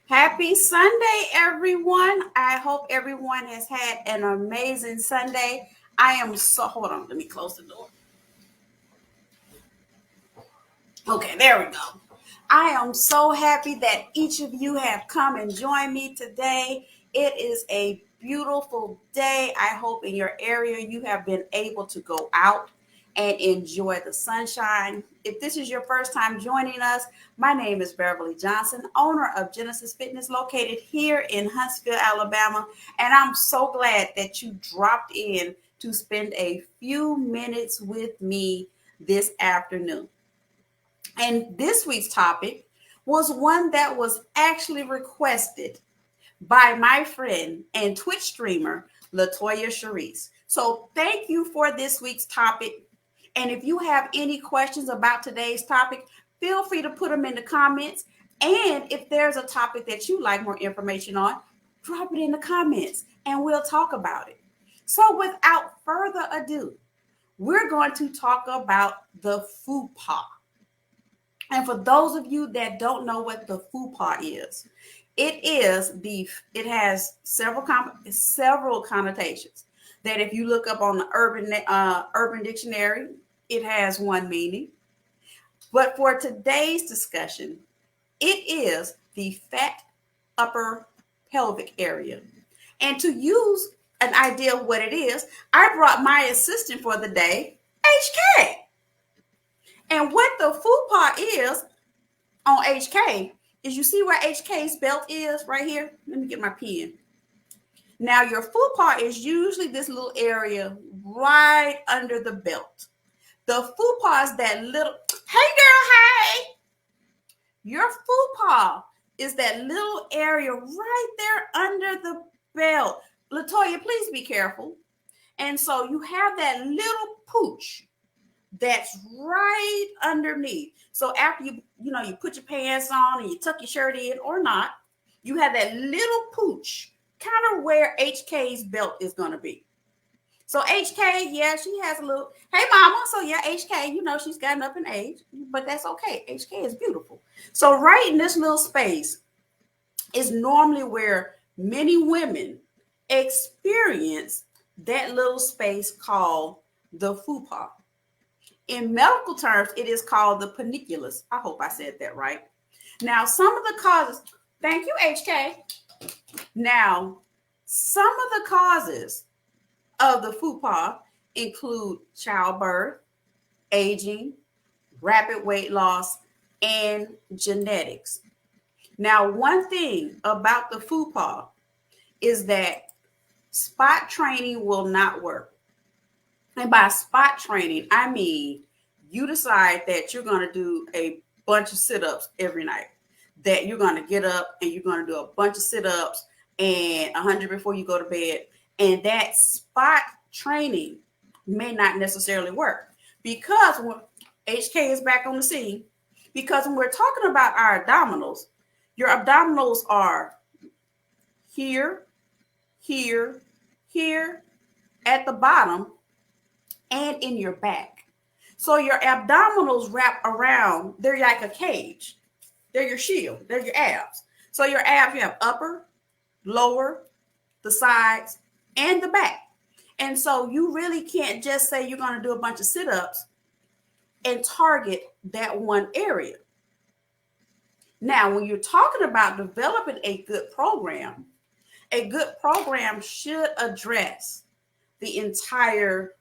Happy Sunday, everyone. I hope everyone has had an amazing Sunday. Hold on, let me close the door. Okay, there we go. I am so happy that each of you have come and joined me today. It is a beautiful day. I hope in your area you have been able to go out and enjoy the sunshine. If this is your first time joining us, my name is Beverly Johnson, owner of Genesys Fitness, located here in Huntsville, Alabama. And I'm so glad that you dropped in to spend a few minutes with me this afternoon. And this week's topic was one that was actually requested by my friend and Twitch streamer, Latoya Sharice. So thank you for this week's topic. And if you have any questions about today's topic, feel free to put them in the comments. And if there's a topic that you like more information on, drop it in the comments and we'll talk about it. So without further ado, we're going to talk about the Fupa. And for those of you that don't know what the Fupa is, it has several connotations. That if you look up on the Urban Dictionary, it has one meaning. But for today's discussion, it is the fat upper pelvic area. And to use an idea of what it is, I brought my assistant for the day, HK. And what the Fupa is on HK is, you see where HK's belt is right here? Let me get my pen. Now your Fupa is usually this little area right under the belt. The Fupa is that little, hey girl, hey. Your Fupa is that little area right there under the belt. Latoya, please be careful. And so you have that little pooch that's right underneath. So after you put your pants on and you tuck your shirt in or not, you have that little pooch kind of where HK's belt is going to be. So HK, yeah, she has a little, hey mama. So yeah, HK, she's gotten up in age, but that's okay. HK is beautiful. So right in this little space is normally where many women experience that little space called the Fupa. In medical terms, it is called the panniculus. I hope I said that right. Now, some of the causes, thank you, HK. Now, some of the causes of the Fupa include childbirth, aging, rapid weight loss, and genetics. Now, one thing about the Fupa is that spot training will not work. And by spot training, I mean you decide that you're going to do a bunch of sit-ups every night, that you're going to get up and you're going to do a bunch of sit-ups and 100 before you go to bed. And that spot training may not necessarily work, because when HK is back on the scene, because when we're talking about our abdominals, your abdominals are here, here, here, at the bottom, and in your back. So your abdominals wrap around, they're like a cage. They're your shield, they're your abs. So your abs, you have upper, lower, the sides, and the back. And so you really can't just say you're going to do a bunch of sit-ups and target that one area. Now, when you're talking about developing a good program should address the entire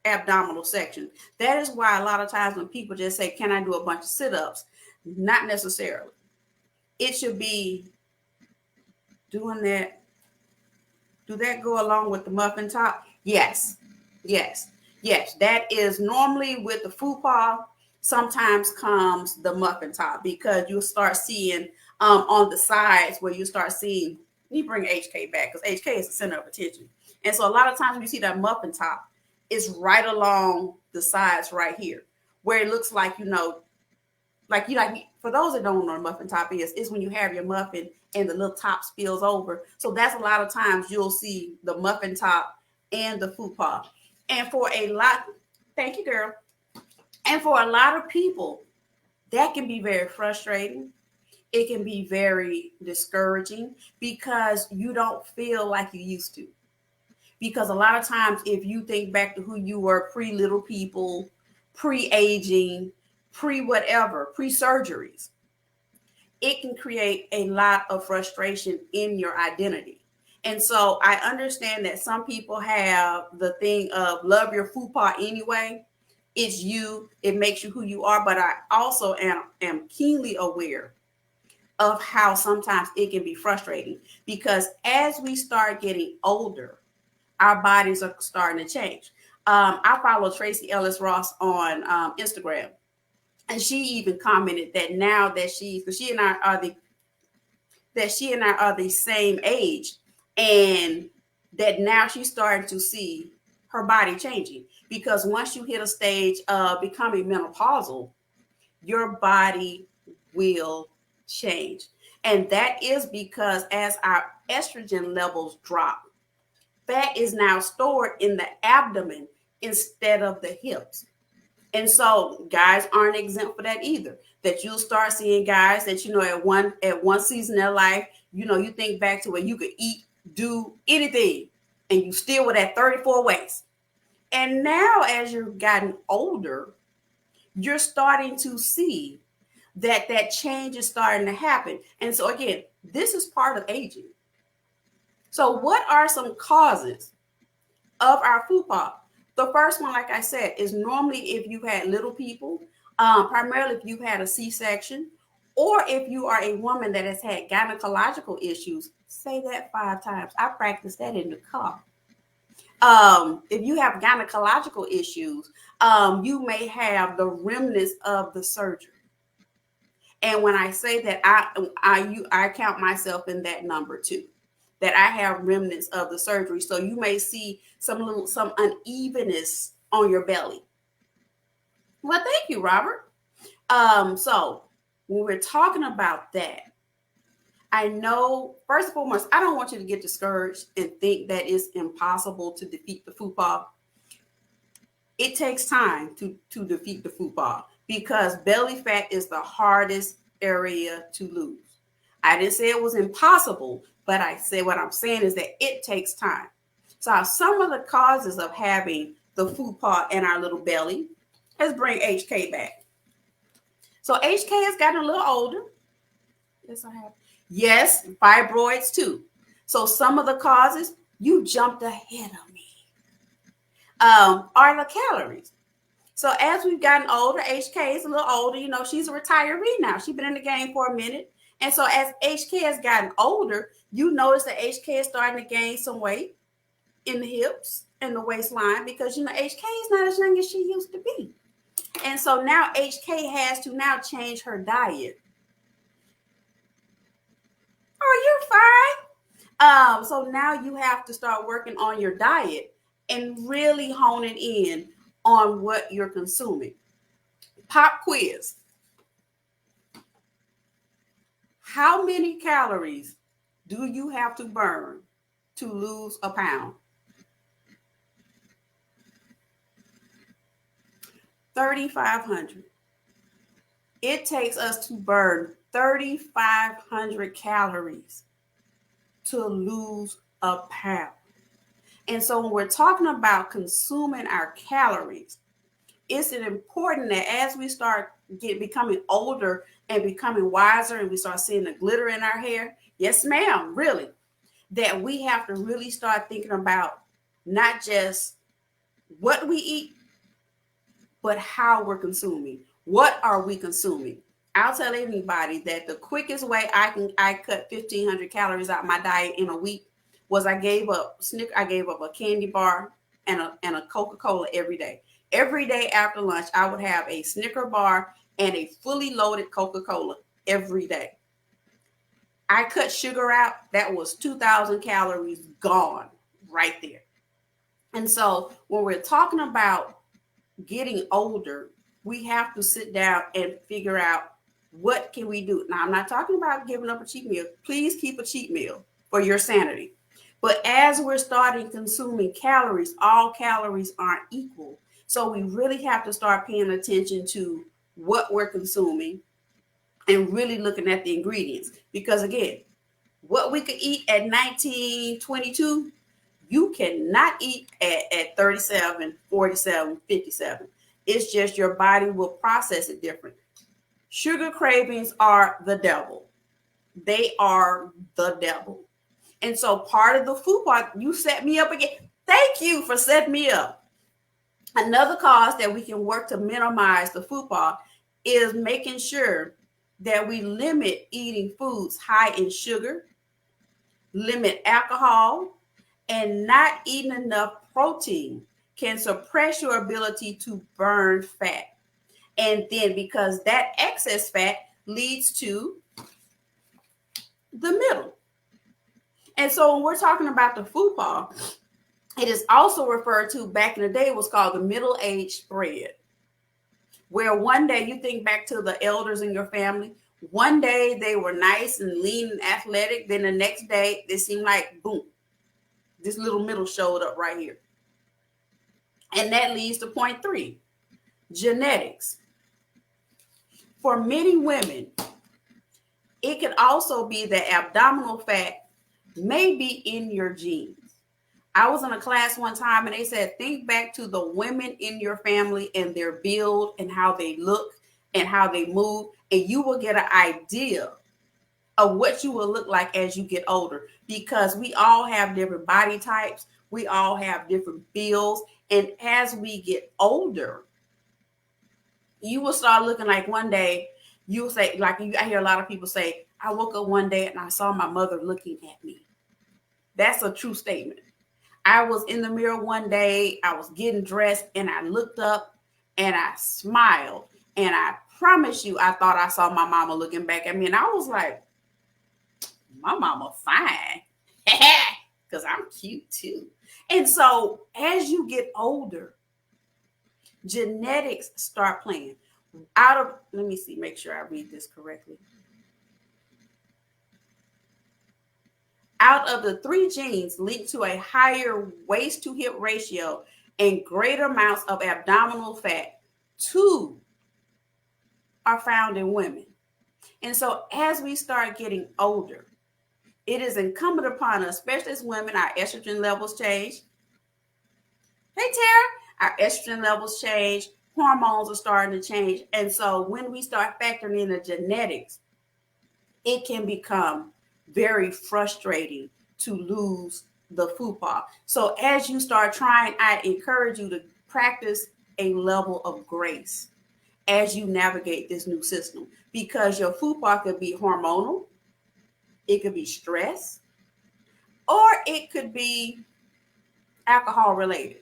abdominal section. That is why a lot of times when people just say, can I do a bunch of sit-ups? Not necessarily. It should be doing that. Do that go along with the muffin top? Yes. That is normally with the Fupa. Sometimes comes the muffin top, because you'll start seeing on the sides where you start seeing, you bring HK back because HK is the center of attention. And so a lot of times when you see that muffin top, it's right along the sides right here, where it looks like, for those that don't know what a muffin top is when you have your muffin and the little top spills over. So that's a lot of times you'll see the muffin top and the Fupa. And for a lot, thank you, girl. And for a lot of people, that can be very frustrating. it can be very discouraging because you don't feel like you used to. Because a lot of times, if you think back to who you were pre little people, pre aging, pre whatever, pre surgeries, it can create a lot of frustration in your identity. And so I understand that some people have the thing of love your fupa anyway. It's you, it makes you who you are. But I also am keenly aware of how sometimes it can be frustrating because as we start getting older, our bodies are starting to change. I follow Tracy Ellis Ross on Instagram, and she even commented that now that because she and I are the same age, and that now she's starting to see her body changing because once you hit a stage of becoming menopausal, your body will change. And that is because as our estrogen levels drop, fat is now stored in the abdomen instead of the hips. And so guys aren't exempt for that either. That you'll start seeing guys that, at one season in their life, you think back to where you could eat, do anything, and you still with that 34 waist. And now as you've gotten older, you're starting to see that change is starting to happen. And so again, this is part of aging. So what are some causes of our fupa? The first one, like I said, is normally if you've had little people, primarily if you've had a C-section, or if you are a woman that has had gynecological issues. Say that 5 times. I practiced that in the car. If you have gynecological issues, you may have the remnants of the surgery. And when I say that, I count myself in that number too, that I have remnants of the surgery. So you may see some unevenness on your belly. Well, thank you, Robert. So when we're talking about that, I know, first and foremost, I don't want you to get discouraged and think that it's impossible to defeat the fupa. It takes time to defeat the fupa because belly fat is the hardest area to lose. I didn't say it was impossible, but I said what I'm saying is that it takes time. So some of the causes of having the fupa in our little belly, let's bring HK back. So HK has gotten a little older. Yes, I have. Yes, fibroids too. So some of the causes, you jumped ahead of me, are the calories. So as we've gotten older, HK is a little older. She's a retiree now. She's been in the game for a minute. And so as HK has gotten older, you notice that HK is starting to gain some weight in the hips and the waistline because, HK is not as young as she used to be. And so now HK has to now change her diet. Oh, you're fine. So now you have to start working on your diet and really honing in on what you're consuming. Pop quiz. How many calories do you have to burn to lose a pound? 3,500. It takes us to burn 3,500 calories to lose a pound. And so when we're talking about consuming our calories, it's important that as we start becoming older and becoming wiser and we start seeing the glitter in our hair, yes, ma'am, really, that we have to really start thinking about not just what we eat, but how we're consuming. What are we consuming? I'll tell anybody that the quickest way I cut 1,500 calories out of my diet in a week was I gave up a candy bar and a Coca-Cola every day. Every day after lunch, I would have a Snicker bar and a fully loaded Coca-Cola every day. I cut sugar out. That was 2,000 calories gone right there. And so when we're talking about getting older, we have to sit down and figure out what can we do. Now, I'm not talking about giving up a cheat meal. Please keep a cheat meal for your sanity. But as we're starting consuming calories, all calories aren't equal. So we really have to start paying attention to what we're consuming and really looking at the ingredients. Because again, what we could eat at 19, 22, you cannot eat at 37, 47, 57. It's just your body will process it different. Sugar cravings are the devil. They are the devil. And so part of the Fupa, you set me up again. Thank you for setting me up. Another cause that we can work to minimize the Fupa is making sure that we limit eating foods high in sugar, limit alcohol, and not eating enough protein can suppress your ability to burn fat. And then because that excess fat leads to the middle. And so when we're talking about the Fupa, it is also referred to, back in the day, it was called the middle-age spread, where one day, you think back to the elders in your family, one day they were nice and lean and athletic, then the next day it seemed like, boom, this little middle showed up right here. And that leads to point 3, genetics. For many women, it could also be that abdominal fat may be in your genes. I was in a class one time and they said, think back to the women in your family and their build and how they look and how they move, and you will get an idea of what you will look like as you get older, because we all have different body types. We all have different builds. And as we get older, you will start looking like, one day you will say, like I hear a lot of people say, I woke up one day and I saw my mother looking at me. That's a true statement. I was in the mirror one day, I was getting dressed, and I looked up and I smiled. And I promise you, I thought I saw my mama looking back at me. And I was like, my mama fine. Because I'm cute too. And so as you get older, genetics start playing. Let me see, make sure I read this correctly. Out of the 3 genes linked to a higher waist to hip ratio and greater amounts of abdominal fat, 2 are found in women. And so as we start getting older, it is incumbent upon us, especially as women, our estrogen levels change. Hey, Tara, our estrogen levels change, hormones are starting to change. And so when we start factoring in the genetics, it can become very frustrating to lose the Fupa. So as you start trying, I encourage you to practice a level of grace as you navigate this new system, because your Fupa could be hormonal, it could be stress, or it could be alcohol related.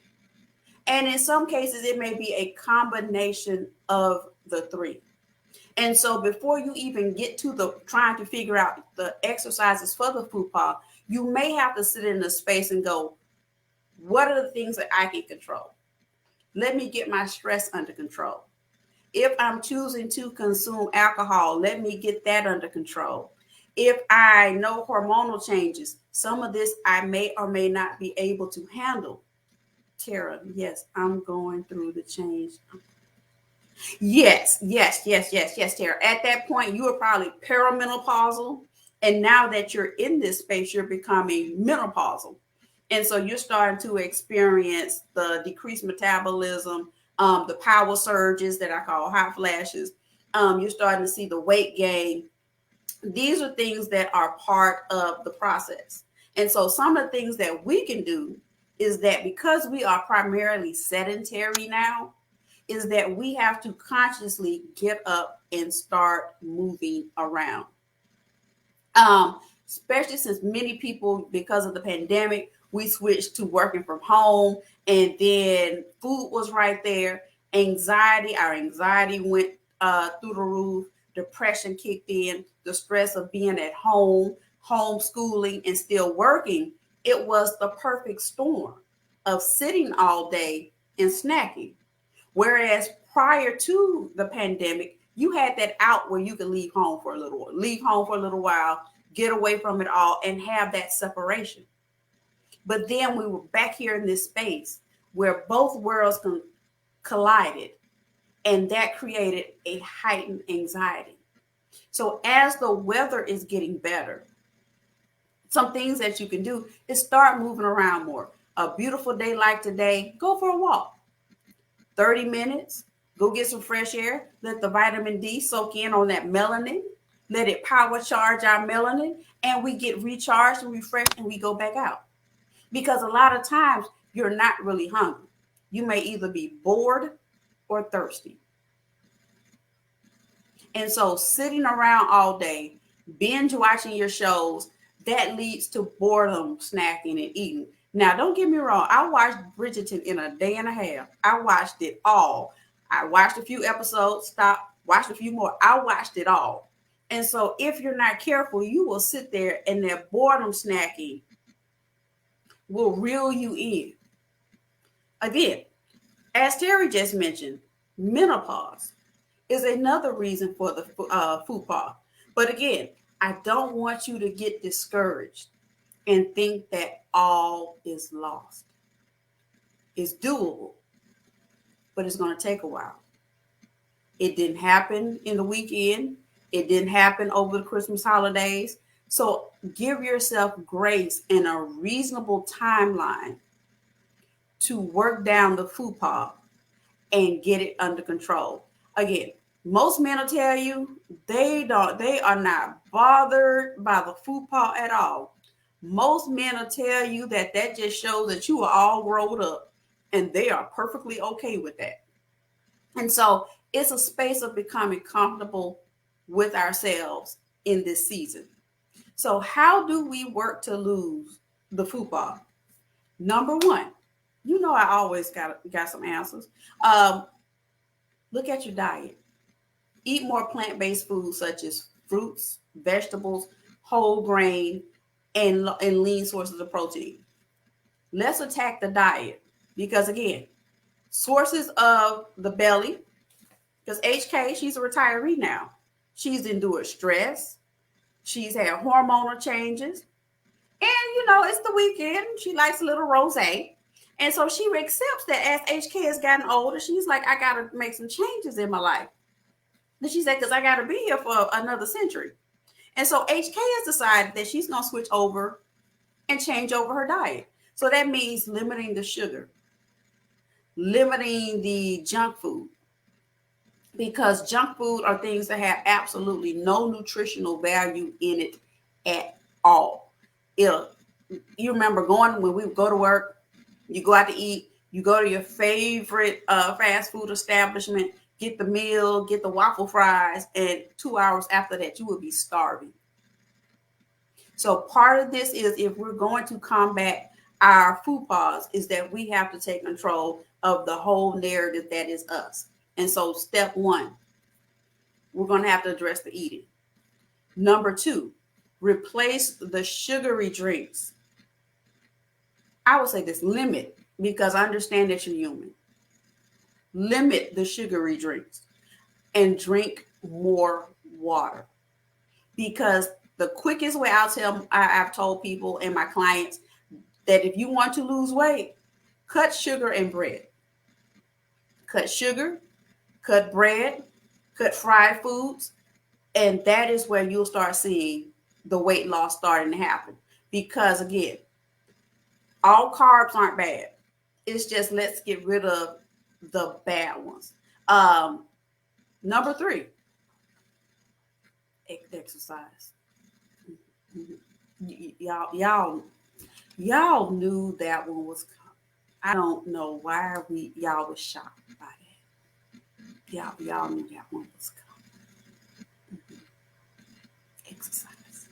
And in some cases, it may be a combination of the 3. And so before you even get to the trying to figure out the exercises for the Fupa, you may have to sit in a space and go, what are the things that I can control? Let me get my stress under control. If I'm choosing to consume alcohol, let me get that under control. If I know hormonal changes, some of this I may or may not be able to handle. Tara, yes, I'm going through the change. Yes, Tara. At that point, you were probably perimenopausal. And now that you're in this space, you're becoming menopausal. And so you're starting to experience the decreased metabolism, the power surges that I call hot flashes. You're starting to see the weight gain. These are things that are part of the process. And so some of the things that we can do is that, because we are primarily sedentary now, is that we have to consciously get up and start moving around. Especially since many people, because of the pandemic, we switched to working from home, and then food was right there. Our anxiety went through the roof. Depression kicked in. The stress of being at home, homeschooling, and still working. It was the perfect storm of sitting all day and snacking. Whereas prior to the pandemic, you had that out where you could leave home for a little while, get away from it all, and have that separation. But then we were back here in this space where both worlds collided, and that created a heightened anxiety. So as the weather is getting better, some things that you can do is start moving around more. A beautiful day like today, go for a walk. 30 minutes, go get some fresh air. Let the vitamin D soak in on that melanin. Let it power charge our melanin, and we get recharged and refreshed, and we go back out. Because a lot of times you're not really hungry. You may either be bored or thirsty. And so sitting around all day, binge watching your shows, that leads to boredom, snacking, and eating. Now, don't get me wrong. I watched Bridgerton in a day and a half. I watched it all. I watched a few episodes, stopped, watched a few more. I watched it all. And so if you're not careful, you will sit there and that boredom snacking will reel you in. Again, as Terry just mentioned, menopause is another reason for the Fupa. But again, I don't want you to get discouraged and think that all is lost. It's doable, but it's going to take a while. It didn't happen in the weekend. It didn't happen over the Christmas holidays. So give yourself grace and a reasonable timeline to work down the Fupa and get it under control. Again, most men will tell you they are not bothered by the Fupa at all. Most men will tell you that just shows that you are all grown up, and they are perfectly okay with that. And so it's a space of becoming comfortable with ourselves in this season. So how do we work to lose the Fupa? Number one, I always got some answers. Look at your diet. Eat more plant-based foods such as fruits, vegetables, whole grain, and lean sources of protein. Let's attack the diet because, again, sources of the belly, because HK, she's a retiree now. She's endured stress. She's had hormonal changes. And, it's the weekend. She likes a little rosé. And so she accepts that as HK has gotten older, she's like, I got to make some changes in my life. And she said, because I got to be here for another century. And so HK has decided that she's going to switch over and change over her diet. So that means limiting the sugar, limiting the junk food, because junk food are things that have absolutely no nutritional value in it at all. You remember when we would go to work, you go out to eat, you go to your favorite fast food establishment, get the meal, get the waffle fries, and 2 hours after that, you will be starving. So part of this is, if we're going to combat our Fupas, is that we have to take control of the whole narrative that is us. And so step one, we're going to have to address the eating. Number two, replace the sugary drinks. I would say this, limit, because I understand that you're human. Limit the sugary drinks and drink more water. Because the quickest way I've told people and my clients that if you want to lose weight, cut sugar and bread. Cut sugar, cut bread, cut fried foods, and that is where you'll start seeing the weight loss starting to happen. Because again, all carbs aren't bad. It's just, let's get rid of the bad ones. Number three, exercise. Y'all knew that one was coming. I don't know why y'all was shocked by that. Y'all knew that one was coming. Exercise.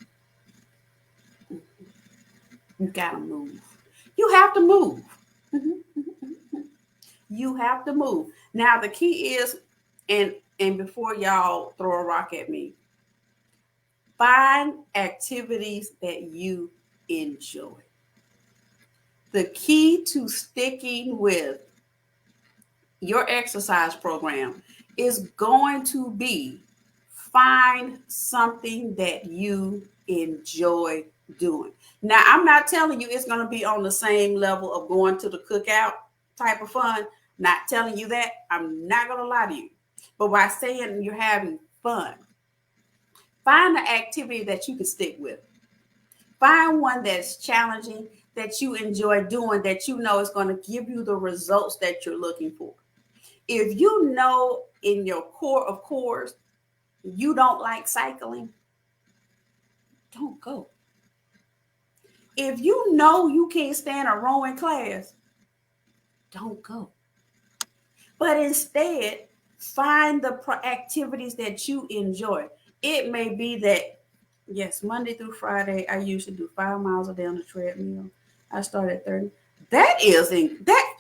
You gotta move. You have to move. You have to move. Now the key is, and before y'all throw a rock at me, find activities that you enjoy. The key to sticking with your exercise program is going to be find something that you enjoy doing. Now, I'm not telling you it's going to be on the same level of going to the cookout type of fun. Not telling you that. I'm not going to lie to you. But by saying you're having fun, Find an activity that you can stick with. Find one that's challenging, that you enjoy doing, that you know is going to give you the results that you're looking for. If you know in your core of cores you don't like cycling, don't go. If you know you can't stand a rowing class, don't go. But instead, find the activities that you enjoy. It may be that, yes, Monday through Friday, I usually do 5 miles a day on the treadmill. I start at 30. That isn't that.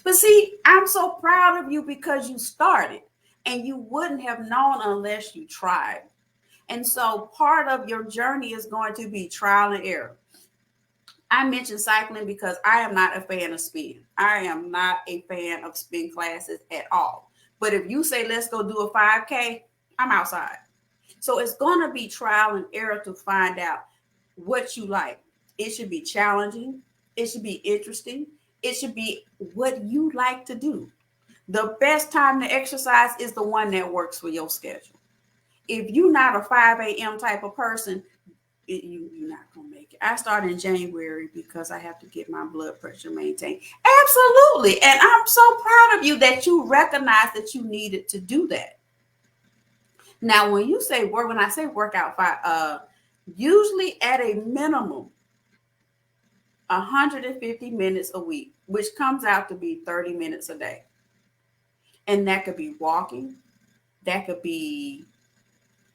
But see, I'm so proud of you because you started and you wouldn't have known unless you tried. And so part of your journey is going to be trial and error. I mentioned cycling because I am not a fan of spin. I am not a fan of spin classes at all. But if you say, let's go do a 5K, I'm outside. So it's going to be trial and error to find out what you like. It should be challenging. It should be interesting. It should be what you like to do. The best time to exercise is the one that works for your schedule. If you're not a 5 a.m. type of person, you're not going to make it. I started in January because I have to get my blood pressure maintained. Absolutely. And I'm so proud of you that you recognize that you needed to do that. Now, when you say work, when I say workout, usually at a minimum, 150 minutes a week, which comes out to be 30 minutes a day. And that could be walking. That could be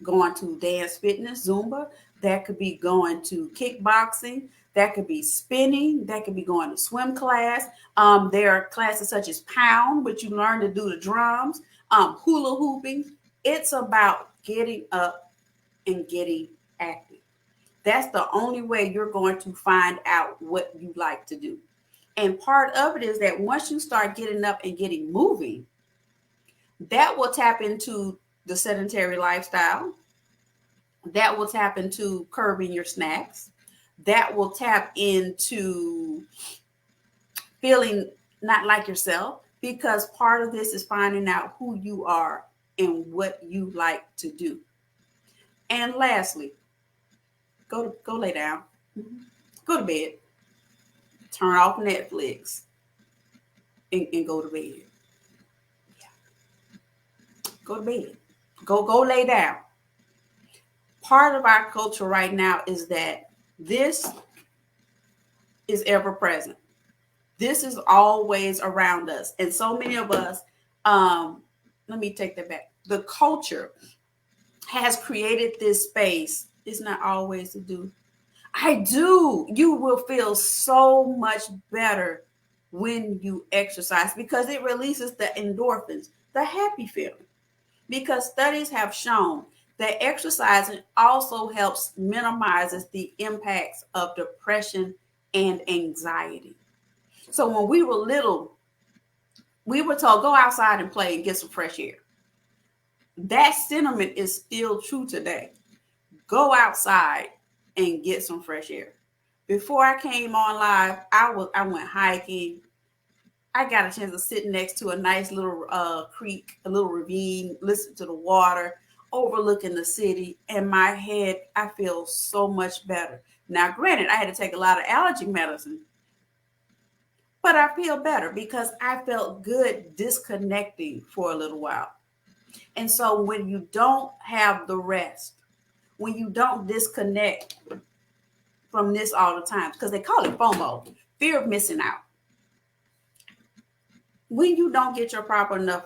going to dance fitness, Zumba. That could be going to kickboxing. That could be spinning. That could be going to swim class. There are classes such as pound, which you learn to do the drums, hula hooping. It's about getting up and getting active. That's the only way you're going to find out what you like to do. And part of it is that once you start getting up and getting moving, that will tap into the sedentary lifestyle. That will tap into curbing your snacks. That will tap into feeling not like yourself, because part of this is finding out who you are and what you like to do. And lastly, go lay down. Go to bed. Turn off Netflix and go to bed. Yeah. Go to bed. Go lay down. Part of our culture right now is that this is ever present. This is always around us. And so many of us, let me take that back. The culture has created this space. It's not always to do. I do. You will feel so much better when you exercise because it releases the endorphins, the happy feeling. Because studies have shown that exercising also helps minimizes the impacts of depression and anxiety. So when we were little, we were told, go outside and play and get some fresh air. That sentiment is still true today. Go outside and get some fresh air. Before I came on live, I went hiking. I got a chance to sit next to a nice little creek, a little ravine, listen to the water, overlooking the city. And my head, I feel so much better. Now, granted, I had to take a lot of allergy medicine, but I feel better because I felt good disconnecting for a little while. And so when you don't have the rest, when you don't disconnect from this all the time, because they call it FOMO, fear of missing out. When you don't get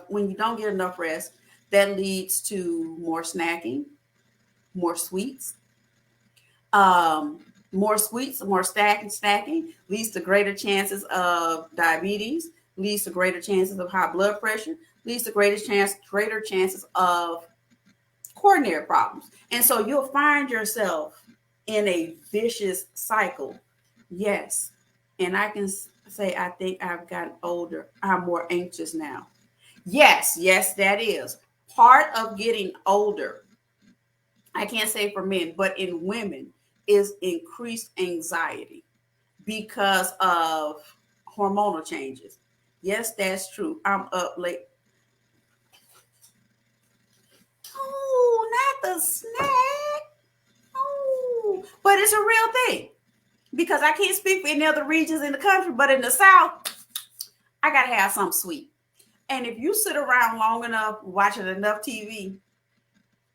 when you don't get enough rest, that leads to more snacking, more sweets, more snacking leads to greater chances of diabetes, leads to greater chances of high blood pressure, leads to greater chances of coronary problems. And so you'll find yourself in a vicious cycle. Yes. And I can say, I think I've gotten older. I'm more anxious now. Yes, that is part of getting older. I can't say for men, but in women is increased anxiety because of hormonal changes. Yes, that's true. I'm up late. Oh, a snack. Oh, but it's a real thing because I can't speak for any other regions in the country, but in the South, I got to have something sweet. And if you sit around long enough, watching enough TV,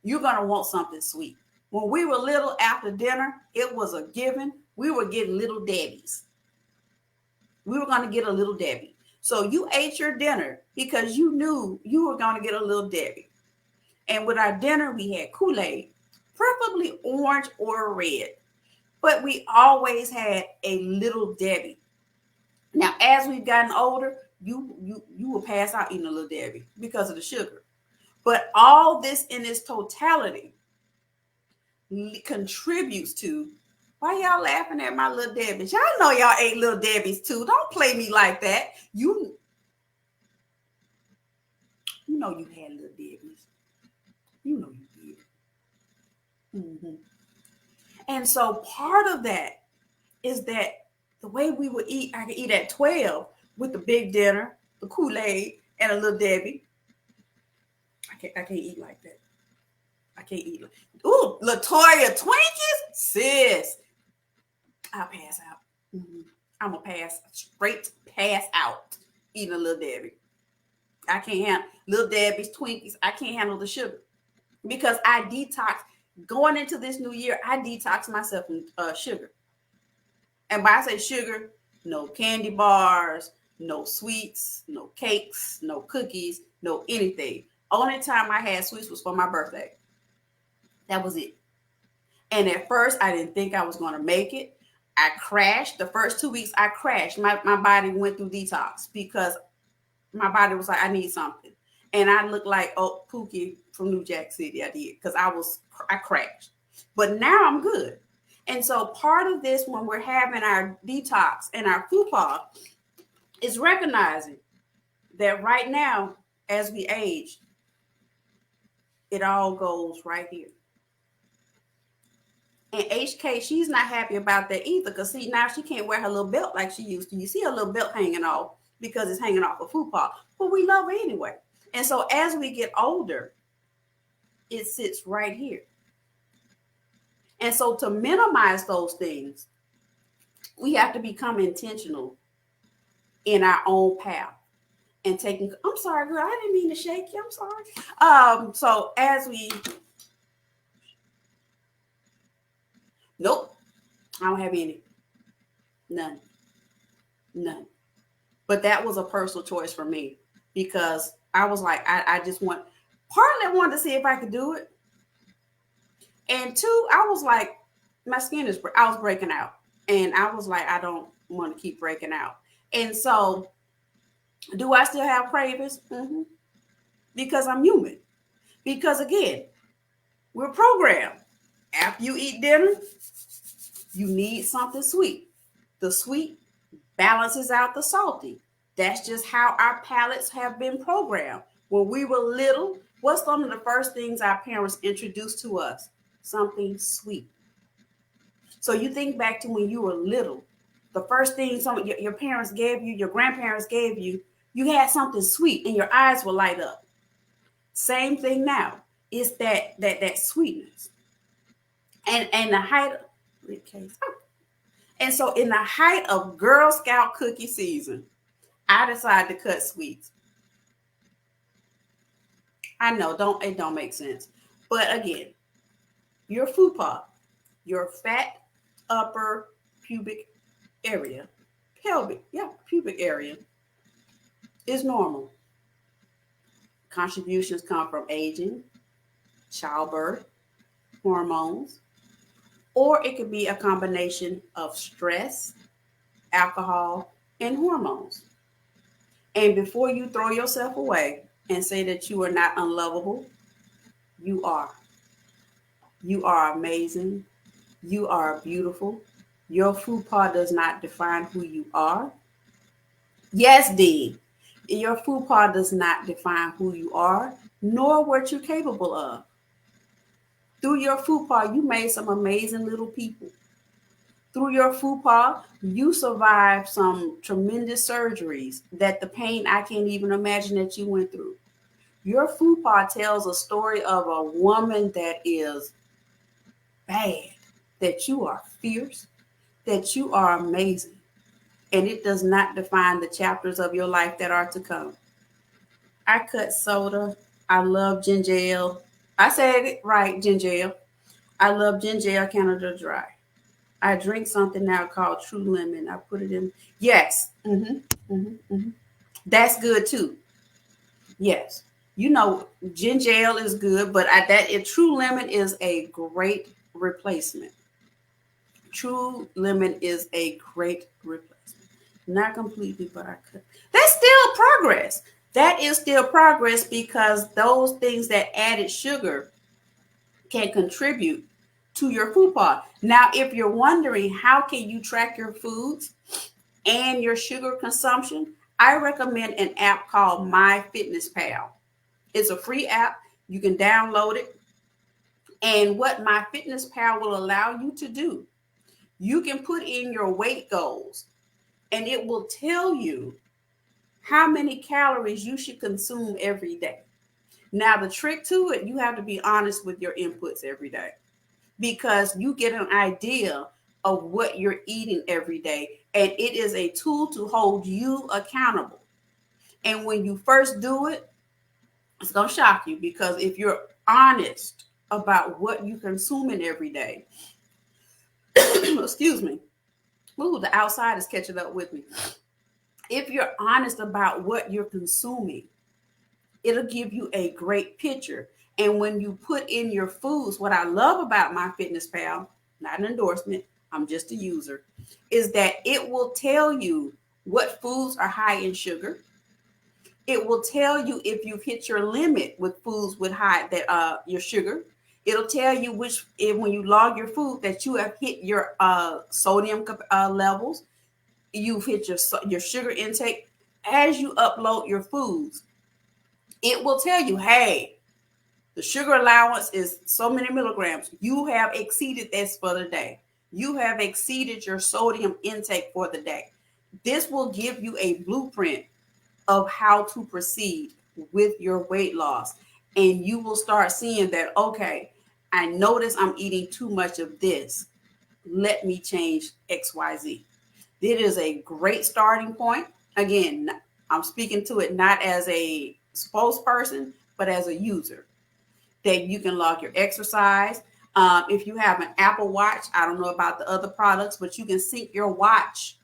you're going to want something sweet. When we were little after dinner, it was a given. We were getting Little Debbies. We were going to get a Little Debbie. So you ate your dinner because you knew you were going to get a Little Debbie. And with our dinner, we had Kool-Aid, preferably orange or red. But we always had a Little Debbie. Now, as we've gotten older, you will pass out eating a Little Debbie because of the sugar. But all this in its totality contributes to, why y'all laughing at my Little Debbies? Y'all know y'all ate Little Debbies too. Don't play me like that. You know you had Little Debbies. You know you did. Mm-hmm. And so part of that is that the way we would eat, I could eat at 12 with the big dinner, the Kool-Aid, and a Little Debbie. I can't eat like that. I can't eat. Ooh, Latoya, Twinkies? Sis, I'll pass out. Mm-hmm. I'm going to straight pass out eating a Little Debbie. I can't handle Little Debbie's, Twinkies. I can't handle the sugar because I detox. Going into this new year, I detox myself from sugar. And by I say sugar, no candy bars, no sweets, no cakes, no cookies, no anything. Only time I had sweets was for my birthday. That was it. And at first, I didn't think I was going to make it. I crashed. The first 2 weeks, I crashed. My body went through detox because my body was like, I need something. And I looked like Pookie from New Jack City. I did because I crashed. But now I'm good. And so part of this, when we're having our detox and our Fupa, is recognizing that right now, as we age, it all goes right here. And HK, she's not happy about that either because see, now she can't wear her little belt like she used to. You see her little belt hanging off because it's hanging off of Fupa. But we love her anyway. And so as we get older, it sits right here. And so to minimize those things, we have to become intentional in our own path and taking, I'm sorry, girl, I didn't mean to shake you. I'm sorry. So as we, nope, I don't have any. None. But that was a personal choice for me because I was like, I just partly I wanted to see if I could do it. And two, I was like, my skin I was breaking out. And I was like, I don't want to keep breaking out. And so, do I still have cravings? Mm-hmm. Because I'm human. Because again, we're programmed. After you eat dinner, you need something sweet. The sweet balances out the salty. That's just how our palates have been programmed. When we were little, what's some of the first things our parents introduced to us? Something sweet. So you think back to when you were little, the first thing your parents gave you, your grandparents gave you, you had something sweet and your eyes will light up. Same thing now. It's that sweetness. And the height of, and so in the height of Girl Scout cookie season, I decided to cut sweets. I know, it don't make sense. But again, your Fupa, your fat upper pubic area, pubic area is normal. Contributions come from aging, childbirth, hormones, or it could be a combination of stress, alcohol, and hormones. And before you throw yourself away and say that you are not unlovable, you are. You are amazing. You are beautiful. Your Fupa does not define who you are. Yes, Dee. Your Fupa does not define who you are, nor what you're capable of. Through your Fupa, you made some amazing little people. Through your Fupa, you survived some tremendous surgeries that the pain I can't even imagine that you went through. Your Fupa tells a story of a woman that is bad, that you are fierce, that you are amazing, and it does not define the chapters of your life that are to come. I cut soda. I love ginger ale. I said it right, ginger ale. I love ginger ale Canada Dry. I drink something now called True Lemon. I put it in. Yes. That's good too. Yes. You know, ginger ale is good, but True Lemon is a great replacement. True Lemon is a great replacement. Not completely, but I could. That's still progress. That is still progress because those things that added sugar can contribute to your food plot. Now, if you're wondering how can you track your foods and your sugar consumption, I recommend an app called MyFitnessPal. It's a free app. You can download it. And what MyFitnessPal will allow you to do, you can put in your weight goals and it will tell you how many calories you should consume every day. Now, the trick to it, you have to be honest with your inputs every day because you get an idea of what you're eating every day. And it is a tool to hold you accountable. And when you first do it, it's going to shock you because if you're honest about what you're consuming every day, excuse me, ooh, the outside is catching up with me. If you're honest about what you're consuming, it'll give you a great picture. And when you put in your foods, what I love about MyFitnessPal, not an endorsement, I'm just a user, is that it will tell you what foods are high in sugar. It will tell you if you've hit your limit with foods with high your sugar. It'll tell you when you log your food that you have hit your sodium levels. You've hit your sugar intake. As you upload your foods, it will tell you, hey, the sugar allowance is so many milligrams. You have exceeded this for the day. You have exceeded your sodium intake for the day. This will give you a blueprint of how to proceed with your weight loss. And you will start seeing that, okay, I notice I'm eating too much of this. Let me change XYZ. It is a great starting point. Again, I'm speaking to it not as a spokesperson, but as a user that you can log your exercise. If you have an Apple Watch, I don't know about the other products, but you can sync your watch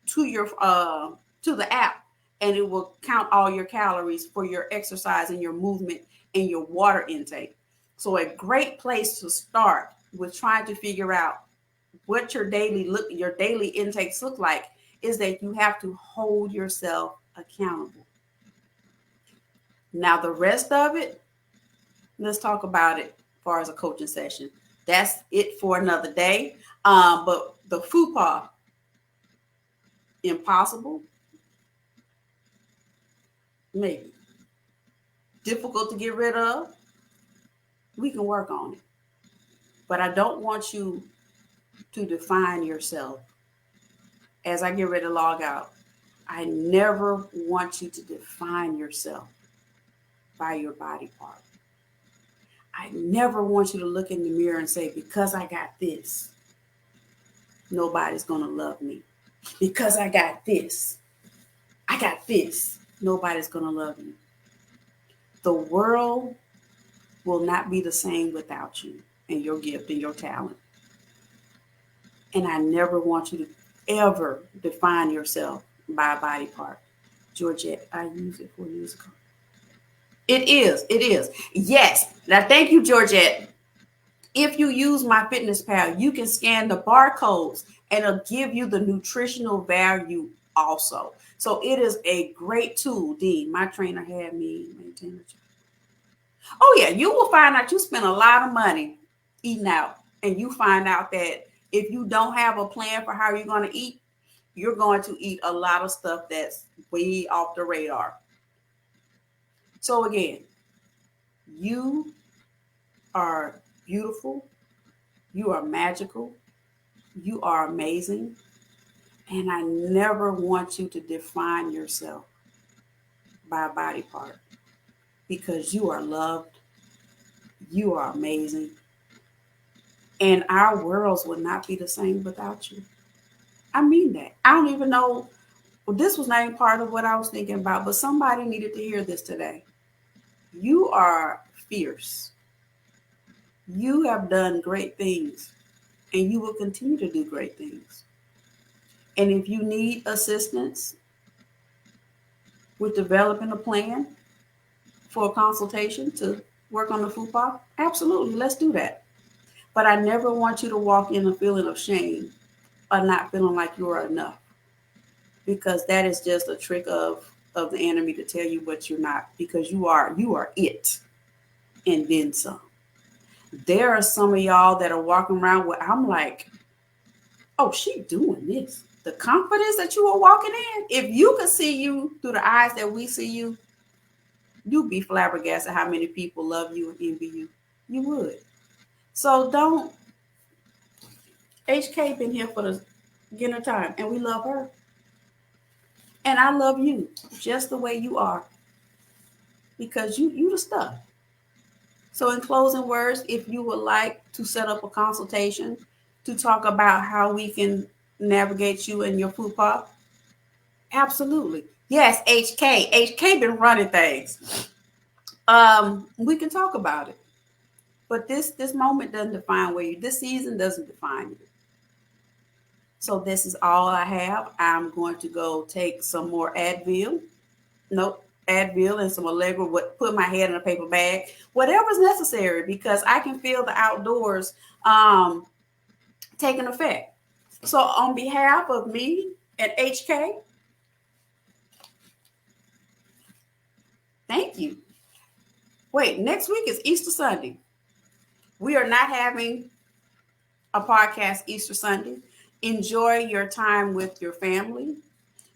to your to the app, and it will count all your calories for your exercise and your movement and your water intake. So a great place to start with trying to figure out what your daily intakes look like is that you have to hold yourself accountable. Now the rest of it, let's talk about it as far as a coaching session. That's it for another day. But the FUPA, impossible, maybe difficult to get rid of, we can work on it. But I don't want you to define yourself. As I get ready to log out, I never want you to define yourself by your body part. I never want you to look in the mirror and say, because I got this, nobody's going to love me. Because I got this, nobody's going to love you. The world will not be the same without you and your gift and your talent. And I never want you to ever define yourself by a body part. Georgette, I used it 4 years ago. It is. Yes. Now, thank you, Georgette. If you use MyFitnessPal, you can scan the barcodes and it'll give you the nutritional value also. So it is a great tool. Dean, my trainer had me maintain the. Oh yeah, you will find out you spend a lot of money eating out, and you find out that if you don't have a plan for how you're going to eat, you're going to eat a lot of stuff that's way off the radar. So again, you are beautiful, you are magical, you are amazing, and I never want you to define yourself by a body part. because you are loved, you are amazing, and our worlds would not be the same without you. I mean that. I don't even know. Well, this was not even part of what I was thinking about, but somebody needed to hear this today. You are fierce. You have done great things, and you will continue to do great things. And if you need assistance with developing a plan for a consultation to work on the Fupa, absolutely, let's do that. But I never want you to walk in a feeling of shame or not feeling like you are enough, because that is just a trick of the enemy to tell you what you're not, because you are it and then some. There are some of y'all that are walking around where I'm like, oh, she doing this. The confidence that you are walking in, if you could see you through the eyes that we see you, you'd be flabbergasted how many people love you and envy you. You would. So don't. HK been here for the beginning of time, and we love her. And I love you just the way you are, because you the stuff. So in closing words, if you would like to set up a consultation to talk about how we can navigate you and your fupa, absolutely. Yes, HK. HK been running things. We can talk about it. But this moment doesn't define where you, this season doesn't define you. So this is all I have. I'm going to go take some more Advil. Nope, Advil and some Allegra. Put my head in a paper bag, whatever's necessary, because I can feel the outdoors taking effect. So on behalf of me and HK, thank you. Wait, next week is Easter Sunday. We are not having a podcast Easter Sunday. Enjoy your time with your family.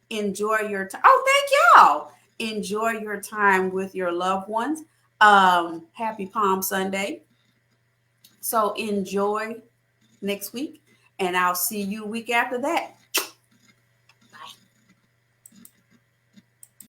Enjoy your time. Oh, thank y'all. Enjoy your time with your loved ones. Happy Palm Sunday. So enjoy next week, and I'll see you week after that.